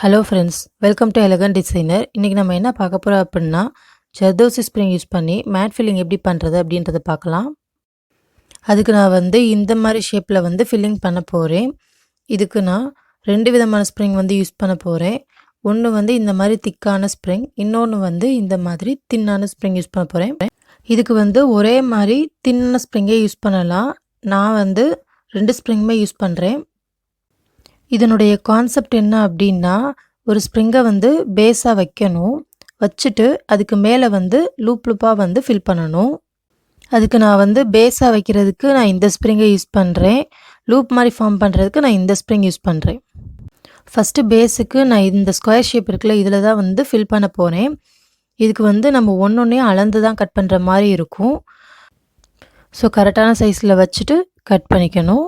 Hello friends, welcome to elegant designer. இன்றைக்கி நம்ம என்ன பார்க்க போகிறோம் அப்படின்னா, ஜர்தோசி ஸ்ப்ரிங் யூஸ் பண்ணி மேட் ஃபில்லிங் எப்படி பண்ணுறது அப்படின்றத பார்க்கலாம். அதுக்கு நான் இந்த மாதிரி ஷேப்பில் ஃபில்லிங் பண்ண போகிறேன். இதுக்கு நான் 2 விதமான ஸ்ப்ரிங் யூஸ் பண்ண போகிறேன். ஒன்று இந்த மாதிரி திக்கான ஸ்ப்ரிங், இன்னொன்று இந்த மாதிரி தின்னான ஸ்ப்ரிங் யூஸ் பண்ண போகிறேன். இதுக்கு ஒரே மாதிரி தின்னான ஸ்ப்ரிங்கே யூஸ் பண்ணலாம். நான் 2 ஸ்ப்ரிங்குமே யூஸ் பண்ணுறேன். இதனுடைய கான்செப்ட் என்ன அப்படின்னா, ஒரு ஸ்ப்ரிங்கை பேஸாக வைக்கணும். வச்சுட்டு அதுக்கு மேலே லூப் லூப்பாக ஃபில் பண்ணணும். அதுக்கு நான் பேஸாக வைக்கிறதுக்கு நான் இந்த ஸ்ப்ரிங்கை யூஸ் பண்ணுறேன். லூப் மாதிரி ஃபார்ம் பண்ணுறதுக்கு நான் இந்த ஸ்ப்ரிங் யூஸ் பண்ணுறேன். ஃபஸ்ட்டு பேஸுக்கு நான் இந்த ஸ்கொயர் ஷேப் இருக்குல்ல, இதில் தான் ஃபில் பண்ண போகிறேன். இதுக்கு நம்ம ஒன்றொன்றையும் அளந்து தான் கட் பண்ணுற மாதிரி இருக்கும். ஸோ கரெக்டான சைஸில் வச்சுட்டு கட் பண்ணிக்கணும்.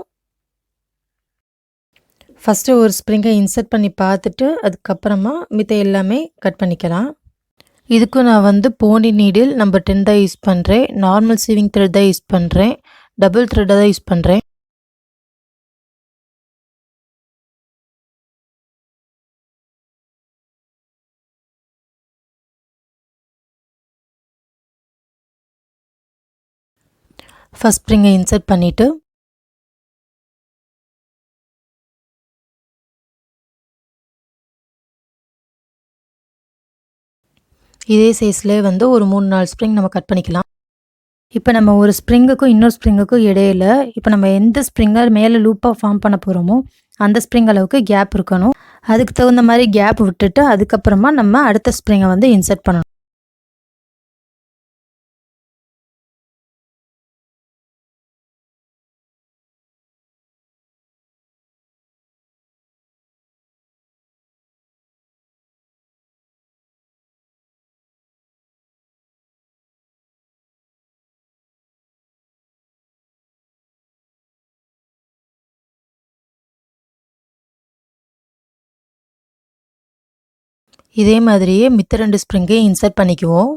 ஃபஸ்ட்டு ஒரு ஸ்ப்ரிங்கை இன்சர்ட் பண்ணி பார்த்துட்டு அதுக்கப்புறமா மித்த எல்லாமே கட் பண்ணிக்கலாம். இதுக்கும் நான் போனி நீடில் நம்பர் 10 தான் யூஸ் பண்ணுறேன். நார்மல் சீவிங் த்ரெட் தான் யூஸ் பண்ணுறேன். டபுள் த்ரெட்டை தான் யூஸ் பண்ணுறேன். ஃபஸ்ட் ஸ்ப்ரிங்கை இன்சர்ட் பண்ணிவிட்டு இதே சைஸில் ஒரு 3-4 ஸ்ப்ரிங் நம்ம கட் பண்ணிக்கலாம். இப்போ நம்ம ஒரு ஸ்ப்ரிங்குக்கும் இன்னொரு ஸ்ப்ரிங்குக்கும் இடையில இப்போ நம்ம எந்த ஸ்ப்ரிங்கை மேலே லூப்பாக ஃபார்ம் பண்ண போகிறோமோ அந்த ஸ்ப்ரிங் அளவுக்கு கேப் இருக்கணும். அதுக்கு தகுந்த மாதிரி கேப் விட்டுட்டு அதுக்கப்புறமா நம்ம அடுத்த ஸ்ப்ரிங்கை இன்சர்ட் பண்ணணும். இதே மாதிரியே மித்த 2 ஸ்ப்ரிங்கையும் இன்சர்ட் பண்ணிக்குவோம்.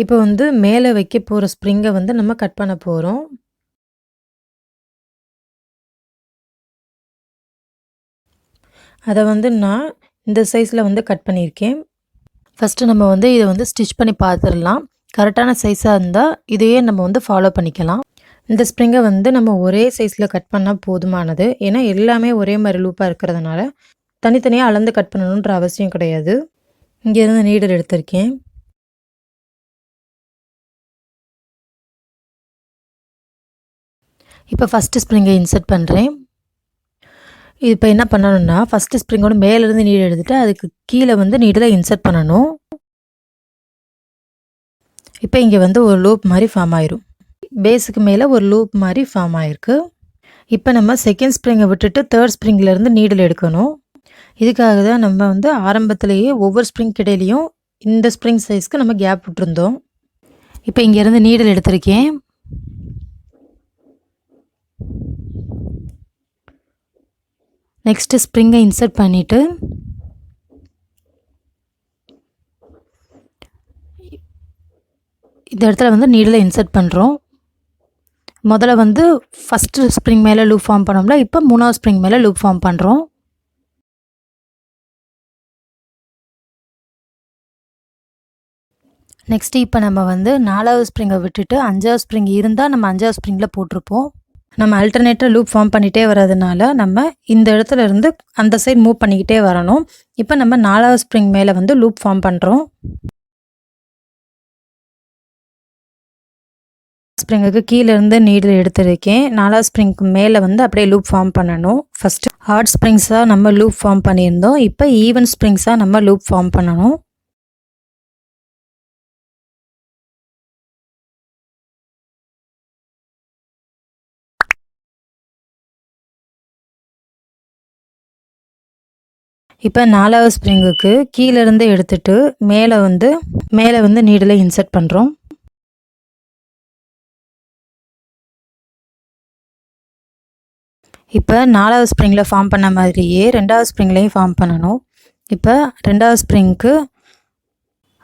இப்போ மேலே வைக்க போகிற ஸ்ப்ரிங்கை நம்ம கட் பண்ண போகிறோம். அதை நான் இந்த சைஸில் கட் பண்ணியிருக்கேன். ஃபஸ்ட்டு நம்ம இதை ஸ்டிச் பண்ணி பார்த்துடலாம். கரெக்டான சைஸாக இருந்தால் இதையே நம்ம ஃபாலோ பண்ணிக்கலாம். இந்த ஸ்ப்ரிங்கை நம்ம ஒரே சைஸில் கட் பண்ணால் போதுமானது. ஏன்னா எல்லாமே ஒரே மாதிரி லூப்பாக இருக்கிறதுனால தனித்தனியாக அளந்து கட் பண்ணணுன்ற அவசியம் கிடையாது. இங்கேருந்து நீடல் எடுத்திருக்கேன். இப்போ ஃபஸ்ட்டு ஸ்ப்ரிங்கை இன்சர்ட் பண்ணுறேன். இப்போ என்ன பண்ணணும்னா, ஃபஸ்ட்டு ஸ்ப்ரிங்கோட மேலேருந்து நீடல் எடுத்துகிட்டு அதுக்கு கீழே நீடலை இன்சர்ட் பண்ணணும். இப்போ இங்கே ஒரு லூப் மாதிரி ஃபார்ம் ஆயிரும். பேஸுக்கு மேலே ஒரு லூப் மாதிரி ஃபார்ம் ஆயிருக்கு. இப்போ நம்ம செகண்ட் ஸ்ப்ரிங்கை விட்டுட்டு தேர்ட் ஸ்ப்ரிங்லேருந்து நீடல் எடுக்கணும். இதுக்காக தான் நம்ம ஆரம்பத்திலேயே ஒவ்வொரு ஸ்ப்ரிங் இடையிலையும் இந்த ஸ்ப்ரிங் சைஸ்க்கு நம்ம கேப் விட்டுருந்தோம். இப்போ இங்கேருந்து நீடல் எடுத்திருக்கேன். நெக்ஸ்ட்டு ஸ்ப்ரிங்கை இன்சர்ட் பண்ணிவிட்டு இந்த இடத்துல நீடலை இன்சர்ட் பண்ணுறோம். முதல்ல ஃபஸ்ட்டு ஸ்ப்ரிங் மேலே லூப் ஃபார்ம் பண்ணோம்ல, இப்போ 3வது ஸ்ப்ரிங் மேலே லூப் ஃபார்ம் பண்ணுறோம். நெக்ஸ்ட்டு இப்போ நம்ம 4வது ஸ்ப்ரிங்கை விட்டுட்டு 5வது ஸ்ப்ரிங் இருந்தால் நம்ம 5வது ஸ்ப்ரிங்கில் போட்டிருப்போம். நம்ம அல்டர்னேட்டாக லூப் ஃபார்ம் பண்ணிகிட்டே வரதுனால நம்ம இந்த இடத்துல இருந்து அந்த சைடு மூவ் பண்ணிக்கிட்டே வரணும். இப்போ நம்ம 4வது ஸ்ப்ரிங் மேலே லூப் ஃபார்ம் பண்ணுறோம். ஸ்ப்ரிங்குக்கு கீழேருந்து நீடில் எடுத்திருக்கேன். 4வது ஸ்ப்ரிங்க்கு மேலே அப்படியே லூப் ஃபார்ம் பண்ணணும். ஃபஸ்ட்டு ஹார்ட் ஸ்ப்ரிங்ஸாக நம்ம லூப் ஃபார்ம் பண்ணியிருந்தோம். இப்போ ஈவன் ஸ்ப்ரிங்ஸாக நம்ம லூப் ஃபார்ம் பண்ணணும். இப்போ 4வது ஸ்ப்ரிங்குக்கு கீழேருந்து எடுத்துட்டு மேலே வந்து நீடில் இன்சர்ட் பண்ணுறோம். இப்போ 4வது ஸ்ப்ரிங்கில் ஃபார்ம் பண்ண மாதிரியே 2வது ஸ்ப்ரிங்லேயும் ஃபார்ம் பண்ணணும். இப்போ 2வது ஸ்ப்ரிங்க்கு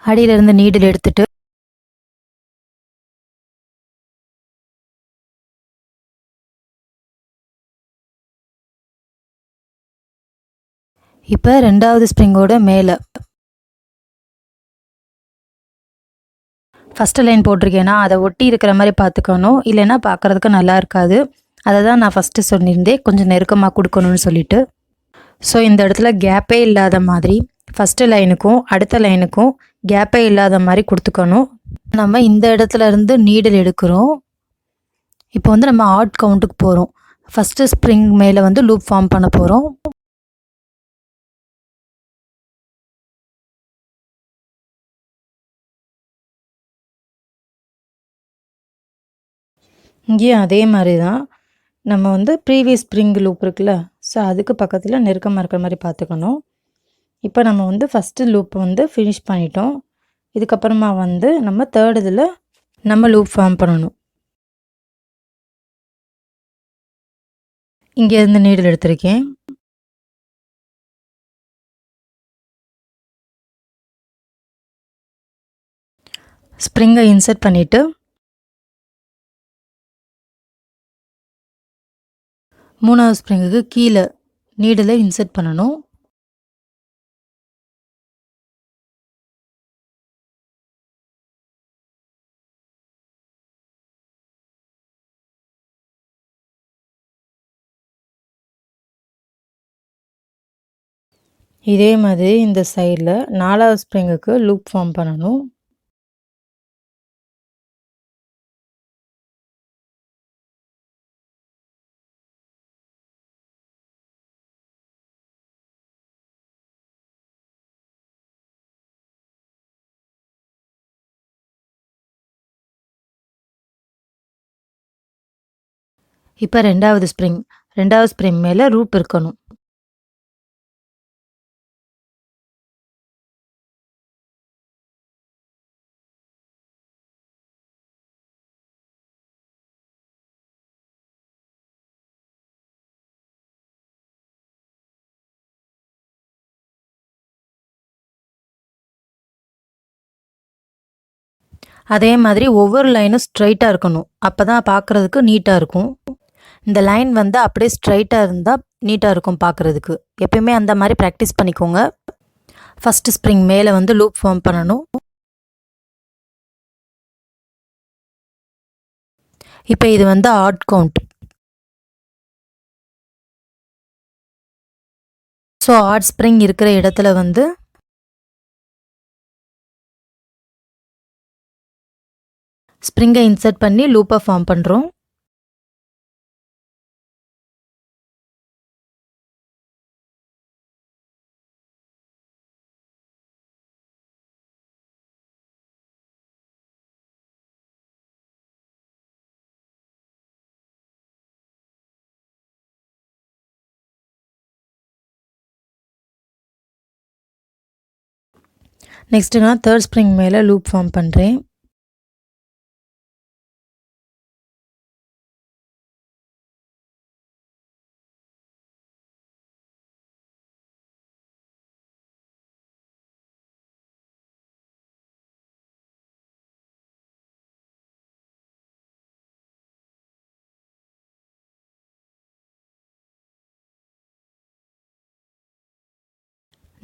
அடியிலேருந்து நீடில் எடுத்துட்டு இப்போ 2வது ஸ்ப்ரிங்கோட மேலே ஃபஸ்ட்டு லைன் போட்டிருக்கேன்னா அதை ஒட்டி இருக்கிற மாதிரி பார்த்துக்கணும், இல்லைன்னா பார்க்குறதுக்கு நல்லா இருக்காது. அதை தான் நான் ஃபஸ்ட்டு சொல்லியிருந்தேன், கொஞ்சம் நெருக்கமாக கொடுக்கணும்னு சொல்லிட்டு. ஸோ இந்த இடத்துல கேப்பே இல்லாத மாதிரி ஃபஸ்ட்டு லைனுக்கும் அடுத்த லைனுக்கும் கேப்பே இல்லாத மாதிரி கொடுத்துக்கணும். நம்ம இந்த இடத்துல இருந்து நீடில் எடுக்கிறோம். இப்போ வந்து நம்ம ஆட் கவுண்ட்டுக்கு போகிறோம். ஃபஸ்ட்டு ஸ்ப்ரிங் மேலே வந்து லூப் ஃபார்ம் பண்ண போகிறோம். இங்கேயும் அதே மாதிரி தான் நம்ம வந்து ப்ரீவியஸ் ஸ்ப்ரிங் லூப் இருக்குல்ல, ஸோ அதுக்கு பக்கத்தில் நெருக்கமாக இருக்கிற மாதிரி பார்த்துக்கணும். இப்போ நம்ம வந்து ஃபஸ்ட்டு லூப் வந்து ஃபினிஷ் பண்ணிட்டோம். இதுக்கப்புறமா வந்து நம்ம தேர்ட் இதில் நம்ம லூப் ஃபார்ம் பண்ணணும். இங்கேருந்து நீடில் எடுத்திருக்கேன். ஸ்ப்ரிங்கை இன்சர்ட் பண்ணிவிட்டு 3வது ஸ்ப்ரிங்குக்கு கீழே நீடில் இன்சர்ட் பண்ணணும். இதே மாதிரி இந்த சைடில் 4வது ஸ்ப்ரிங்குக்கு லூப் ஃபார்ம் பண்ணணும். இப்போ 2வது ஸ்ப்ரிங் மேலே ரூப் இருக்கணும். அதே மாதிரி ஒவ்வொரு லைனும் ஸ்ட்ரைட்டாக இருக்கணும், அப்போ தான் பார்க்குறதுக்கு நீட்டாக இருக்கும். இந்த லைன் வந்து அப்படியே ஸ்ட்ரைட்டாக இருந்தால் நீட்டாக இருக்கும் பார்க்குறதுக்கு. எப்பயுமே அந்த மாதிரி ப்ராக்டிஸ் பண்ணிக்கோங்க. ஃபஸ்ட்டு ஸ்ப்ரிங் மேலே வந்து லூப் ஃபார்ம் பண்ணணும். இப்போ இது வந்து add count. So add spring இருக்கிற இடத்துல வந்து ஸ்ப்ரிங்கை இன்சர்ட் பண்ணி லூப்பை ஃபார்ம் பண்ணுறோம். நெக்ஸ்ட்டு நான் தேர்ட் ஸ்ப்ரிங் மேலே லூப் ஃபார்ம் பண்ணுறேன்.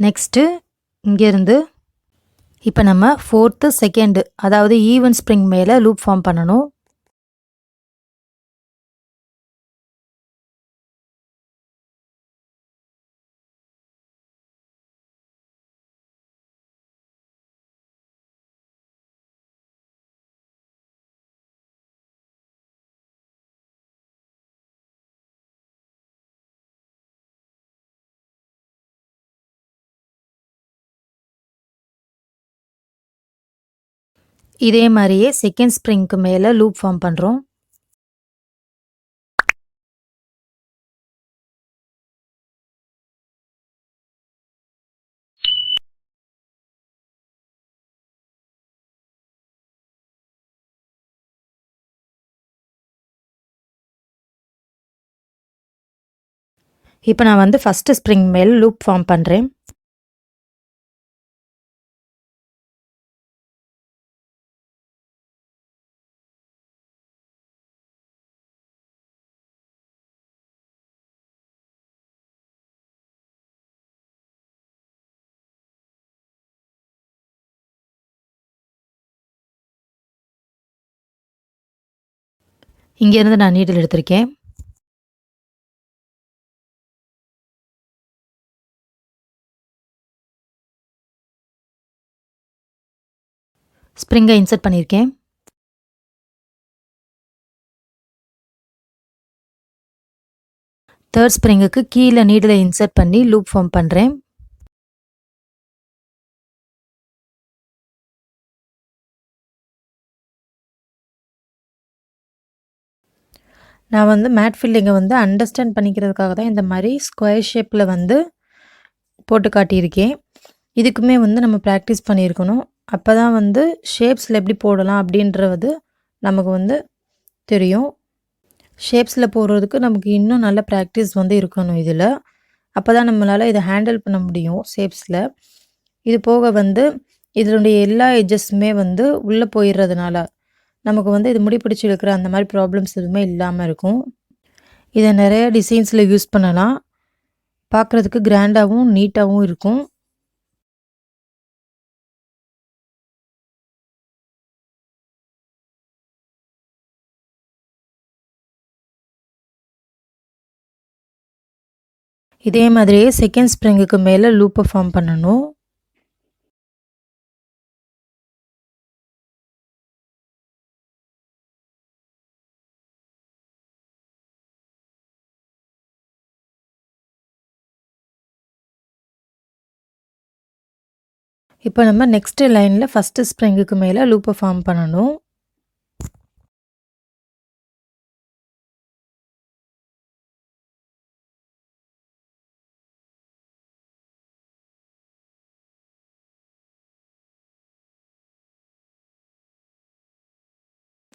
நெக்ஸ்ட்டு இங்கேருந்து இப்போ நம்ம 4th, 2nd அதாவது ஈவன் ஸ்ப்ரிங் மேலே லூப் ஃபார்ம் பண்ணணும். இதே மாதிரியே செகண்ட் ஸ்ப்ரிங்க்கு மேலே லூப் ஃபார்ம் பண்ணுறோம். இப்போ நான் வந்து ஃபர்ஸ்ட் ஸ்ப்ரிங் மேல் லூப் ஃபார்ம் பண்றேன். இங்க இருந்து நான் நீடில் எடுத்திருக்கேன். ஸ்ப்ரிங்கை இன்சர்ட் பண்ணியிருக்கேன். தேர்ட் ஸ்ப்ரிங்குக்கு கீழே நீடிலை இன்சர்ட் பண்ணி லூப் ஃபார்ம் பண்ணுறேன். நான் வந்து மேட் ஃபில்லிங்கை வந்து அண்டர்ஸ்டாண்ட் பண்ணிக்கிறதுக்காக தான் இந்த மாதிரி ஸ்கொயர் ஷேப்பில் வந்து போட்டு காட்டியிருக்கேன். இதுக்குமே வந்து நம்ம ப்ராக்டிஸ் பண்ணியிருக்கணும். அப்போ தான் வந்து ஷேப்ஸில் எப்படி போடலாம் அப்படின்றது நமக்கு வந்து தெரியும். ஷேப்ஸில் போடுறதுக்கு நமக்கு இன்னும் நல்ல ப்ராக்டிஸ் வந்து இருக்கணும் இதில். அப்போ தான் நம்மளால் இதை ஹேண்டில் பண்ண முடியும் ஷேப்ஸில். இது போக வந்து இதனுடைய எல்லா எட்ஜஸுமே வந்து உள்ளே போயிடுறதுனால நமக்கு வந்து இது முடி பிடிச்சி இழுக்கிற அந்த மாதிரி ப்ராப்ளம்ஸ் எதுவுமே இல்லாமல் இருக்கும். இதை நிறைய டிசைன்ஸில் யூஸ் பண்ணலாம். பார்க்குறதுக்கு கிராண்டாகவும் நீட்டாகவும் இருக்கும். இதே மாதிரியே செகண்ட் ஸ்ப்ரிங்குக்கு மேலே லூப்பை ஃபார்ம் பண்ணணும். இப்போ நம்ம நெக்ஸ்ட் லைனில் ஃபஸ்ட்டு ஸ்ப்ரிங்குக்கு மேலே லூப்பை ஃபார்ம் பண்ணணும்.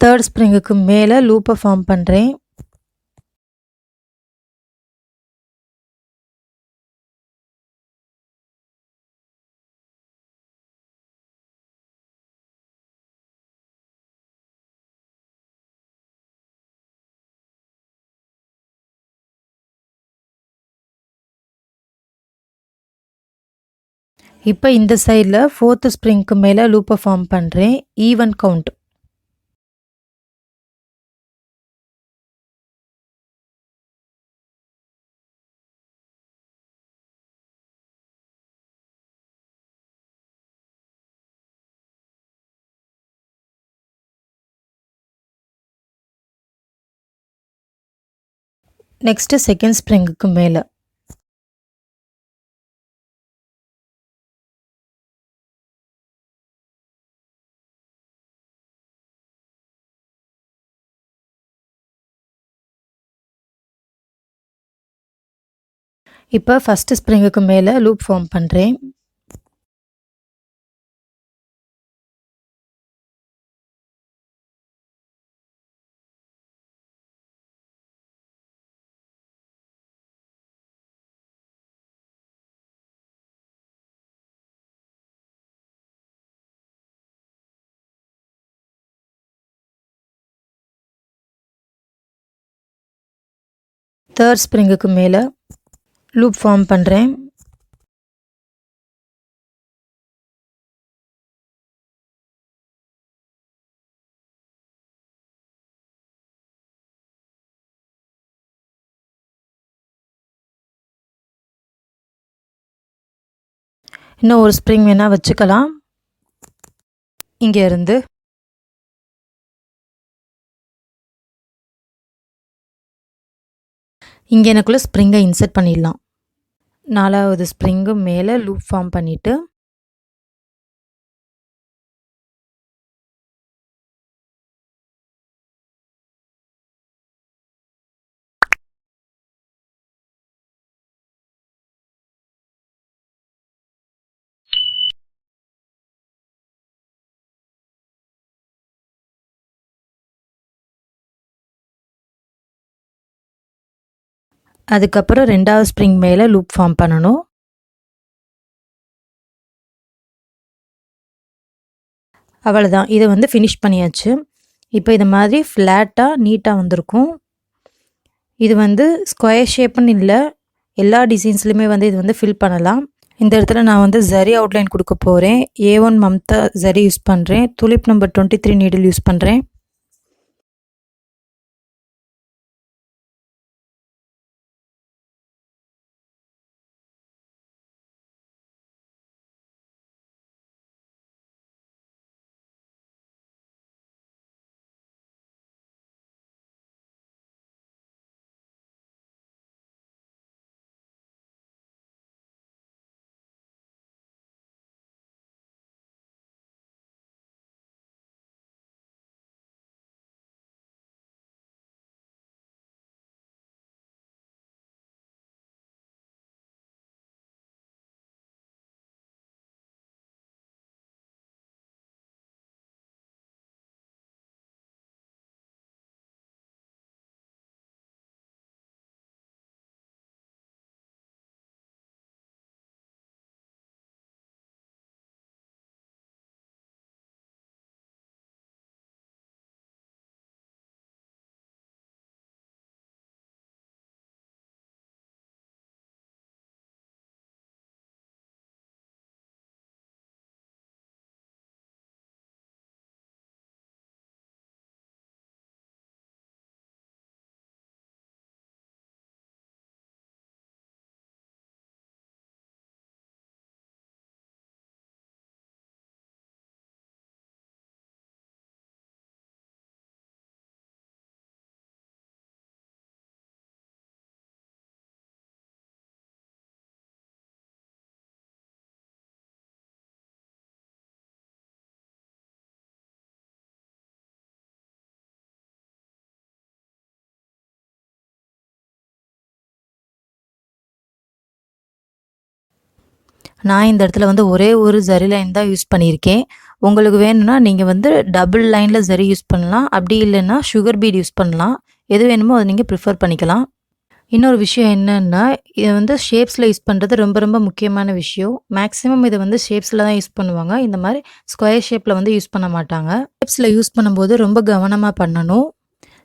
தேர்ட் ஸ்ப்ரிங்குக்கு மேலே லூப்பை ஃபார்ம் பண்ணுறேன். இப்போ இந்த சைடில் ஃபோர்த்து ஸ்ப்ரிங்க்கு மேலே லூப்பை ஃபார்ம் பண்ணுறேன். Even count. நெக்ஸ்ட்டு செகண்ட் ஸ்ப்ரிங்குக்கு மேலே. இப்போ ஃபஸ்ட்டு ஸ்ப்ரிங்குக்கு மேலே லூப் ஃபார்ம் பண்ணுறேன். தேர்ட் ஸ்ப்ரிங்குக்கு மேலே லூப் ஃபார்ம் பண்ணுறேன். இன்னும் ஒரு ஸ்ப்ரிங் வேணால் வச்சுக்கலாம். இங்கே இருந்து இங்கே எனக்குள்ளே ஸ்ப்ரிங்கை இன்சர்ட் பண்ணிடலாம். நாலாவது ஸ்ப்ரிங்கு மேலே லூப் ஃபார்ம் பண்ணிவிட்டு அதுக்கப்புறம் 2வது ஸ்ப்ரிங் மேலே லூப் ஃபார்ம் பண்ணணும். அவ்வளோதான். இதை வந்து ஃபினிஷ் பண்ணியாச்சு. இப்போ இது மாதிரி ஃப்ளாட்டாக நீட்டாக வந்திருக்கும். இது வந்து ஸ்கொயர் ஷேப்புன்னு இல்லை, எல்லா டிசைன்ஸ்லையுமே வந்து இது வந்து ஃபில் பண்ணலாம். இந்த இடத்துல நான் வந்து ஜரி அவுட்லைன் கொடுக்க போகிறேன். A1 மம்தா ஜரி யூஸ் பண்ணுறேன். துலிப் நம்பர் 23 நீடில் யூஸ் பண்ணுறேன். நான் இந்த இடத்துல வந்து ஒரே ஒரு ஜரி லைன் தான் யூஸ் பண்ணியிருக்கேன். உங்களுக்கு வேணும்னா நீங்கள் வந்து டபுள் லைனில் ஜரி யூஸ் பண்ணலாம். அப்படி இல்லைன்னா சுகர் பீட் யூஸ் பண்ணலாம். எது வேணுமோ அதை நீங்கள் ப்ரிஃபர் பண்ணிக்கலாம். இன்னொரு விஷயம் என்னென்னா, இதை வந்து ஷேப்ஸில் யூஸ் பண்ணுறது ரொம்ப ரொம்ப முக்கியமான விஷயம். மேக்ஸிமம் இதை வந்து ஷேப்ஸில் தான் யூஸ் பண்ணுவாங்க. இந்த மாதிரி ஸ்கொயர் ஷேப்பில் வந்து யூஸ் பண்ண மாட்டாங்க. ஷேப்ஸில் யூஸ் பண்ணும்போது ரொம்ப கவனமாக பண்ணணும்.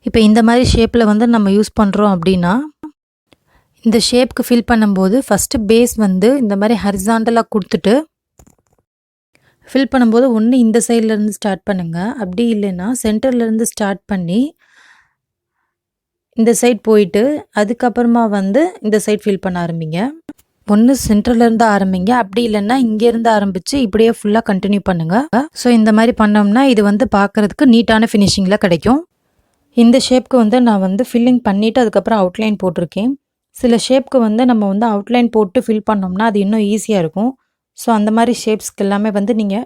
இப்போ இந்த மாதிரி ஷேப்பில் வந்து நம்ம யூஸ் பண்ணுறோம் அப்படின்னா, இந்த ஷேப்க்கு ஃபில் பண்ணும்போது ஃபஸ்ட்டு பேஸ் வந்து இந்த மாதிரி ஹரிசாண்டலாக கொடுத்துட்டு ஃபில் பண்ணும்போது ஒன்று இந்த சைட்லேருந்து ஸ்டார்ட் பண்ணுங்கள். அப்படி இல்லைன்னா சென்டர்லேருந்து ஸ்டார்ட் பண்ணி இந்த சைட் போயிட்டு அதுக்கப்புறமா வந்து இந்த சைட் ஃபில் பண்ண ஆரம்பிங்க. ஒன்று சென்டர்லேருந்து ஆரம்பிங்க, அப்படி இல்லைன்னா இங்கேருந்து ஆரம்பித்து இப்படியே ஃபுல்லாக கண்டினியூ பண்ணுங்கள். ஸோ இந்த மாதிரி பண்ணோம்னா இது வந்து பார்க்குறதுக்கு நீட்டான ஃபினிஷிங்கில் கிடைக்கும். இந்த ஷேப்க்கு வந்து நான் வந்து ஃபில்லிங் பண்ணிவிட்டு அதுக்கப்புறம் அவுட்லைன் போட்டிருக்கேன். சில ஷேப்க்கு வந்து நம்ம வந்து அவுட்லைன் போட்டு ஃபில் பண்ணோம்னா அது இன்னும் ஈஸியாக இருக்கும். ஸோ அந்த மாதிரி ஷேப்ஸ்க்கு எல்லாமே வந்து நீங்கள்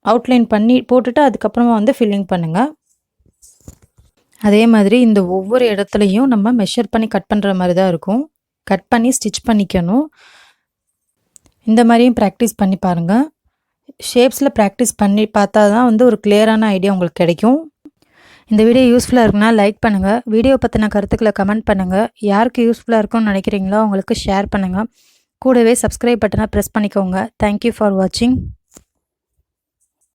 அவுட்லைன் பண்ணி போட்டுட்டு அதுக்கப்புறமா வந்து ஃபில்லிங் பண்ணுங்கள். அதே மாதிரி இந்த ஒவ்வொரு இடத்துலையும் நம்ம மெஷர் பண்ணி கட் பண்ணுற மாதிரி தான் இருக்கும். கட் பண்ணி ஸ்டிச் பண்ணிக்கணும். இந்த மாதிரியும் ப்ராக்டிஸ் பண்ணி பாருங்கள். ஷேப்ஸில் ப்ராக்டிஸ் பண்ணி பார்த்தா தான் வந்து ஒரு கிளியரான ஐடியா உங்களுக்கு கிடைக்கும். இந்த வீடியோ யூஸ்ஃபுல்லாக இருக்குன்னா லைக் பண்ணுங்கள். வீடியோ பற்றின கருத்துக்களை கமெண்ட் பண்ணுங்கள். யாருக்கு யூஸ்ஃபுல்லாக இருக்கும்னு நினைக்கிறீங்களோ அவங்களுக்கு ஷேர் பண்ணுங்கள். கூடவே சப்ஸ்கிரைப் பட்டனை ப்ரெஸ் பண்ணிக்கோங்க. தேங்க்யூ ஃபார் வாட்சிங்.